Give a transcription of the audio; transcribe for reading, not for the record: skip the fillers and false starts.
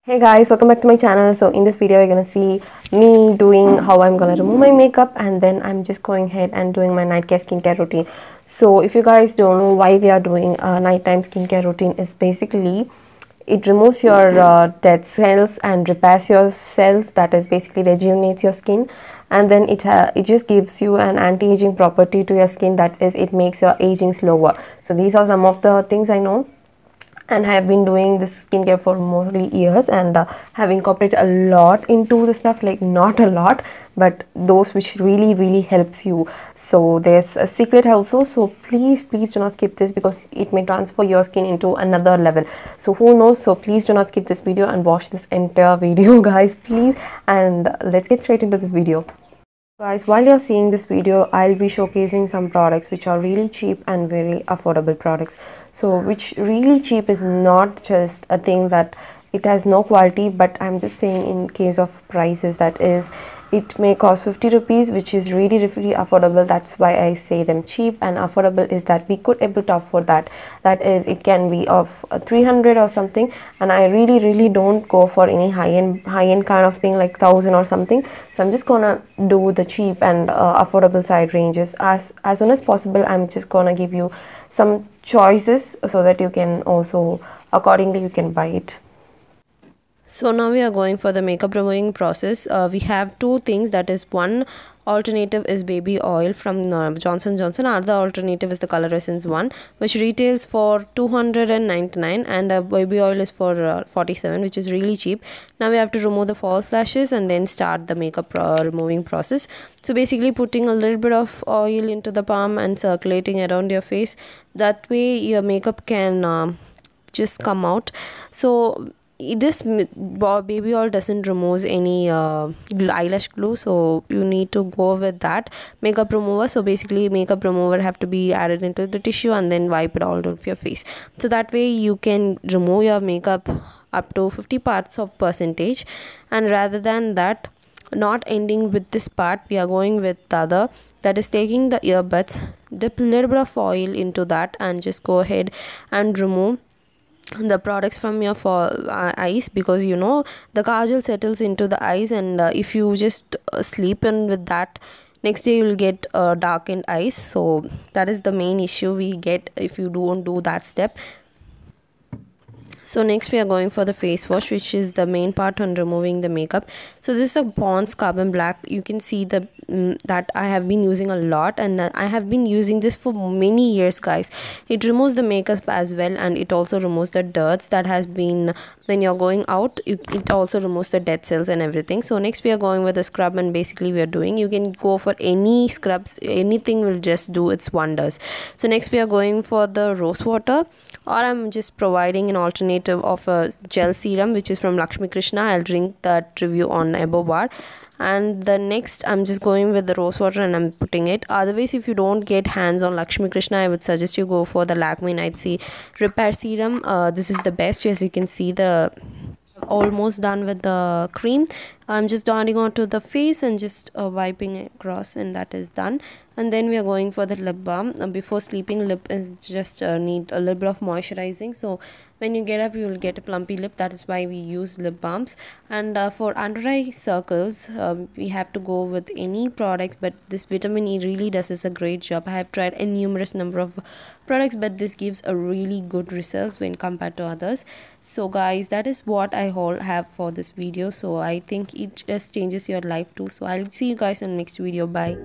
Hey guys, welcome back to my channel. So in this video, you're gonna see me doing how I'm gonna remove my makeup, and then I'm just going ahead and doing my night care skincare routine. So if you guys don't know why we are doing a nighttime skincare routine, is basically it removes your dead cells and repairs your cells. That is basically rejuvenates your skin, and then it just gives you an anti-aging property to your skin. That is, it makes your aging slower. So these are some of the things I know, and I have been doing this skincare for more years, and have incorporated a lot into the stuff, like not a lot, but those which really helps you. So there's a secret also, so please do not skip this, because it may transfer your skin into another level. So who knows, so please do not skip this video and watch this entire video guys, please. And let's get straight into this video. Guys, while you're seeing this video, I'll be showcasing some products which are really cheap and very affordable products. So which really cheap is not just a thing that it has no quality, but I'm just saying in case of prices, that is, it may cost 50 rupees, which is really affordable. That's why I say them cheap and affordable, is that we could able to afford that. That is, it can be of 300 or something, and I really don't go for any high-end kind of thing like 1000 or something. So I'm just gonna do the cheap and affordable side ranges as soon as possible. I'm just gonna give you some choices so that you can also accordingly you can buy it. So now we are going for the makeup removing process. We have two things, that is, one alternative is baby oil from Johnson & Johnson. Other alternative is the Color Essence one, which retails for 299, and the baby oil is for 47, which is really cheap. Now we have to remove the false lashes and then start the makeup removing process. So basically putting a little bit of oil into the palm and circulating around your face. That way your makeup can just come out. So this baby oil doesn't remove any eyelash glue, so you need to go with that makeup remover. So basically makeup remover have to be added into the tissue and then wipe it all off your face. So that way you can remove your makeup up to 50 parts of percentage. And rather than that, not ending with this part, we are going with the other, that is taking the earbuds, dip a little bit of oil into that, and just go ahead and remove the products from your eyes, because you know the kajal settles into the eyes, and if you just sleep in with that, next day you will get darkened eyes. So that is the main issue we get if you don't do that step. So next we are going for the face wash, which is the main part on removing the makeup. So this is a Pond's Carbon Black. You can see the that I have been using a lot, and I have been using this for many years guys. It removes the makeup as well, and it also removes the dirts that has been when you're going out. It also removes the dead cells and everything. So next we are going with the scrub, and basically we are doing, you can go for any scrubs, anything will just do its wonders. So next we are going for the rose water, or I'm just providing an alternative of a gel serum which is from Lakshmi Krishna. I'll link that review on above bar. And the next I'm just going with the rose water and I'm putting it. Otherwise, if you don't get hands on Lakshmi Krishna, I would suggest you go for the Lakme Night Sea Repair Serum. This is the best. As you can see, the almost done with the cream. I'm just dotting onto the face and just wiping it across, and that is done. And then we are going for the lip balm. Before sleeping, lip is just need a little bit of moisturizing, so when you get up you will get a plumpy lip. That is why we use lip balms. And for under eye circles, we have to go with any products, but this vitamin E really does a great job. I have tried a numerous number of products, but this gives a really good results when compared to others. So guys, that is what I have for this video. So I think it just changes your life too. So I'll see you guys in the next video. Bye.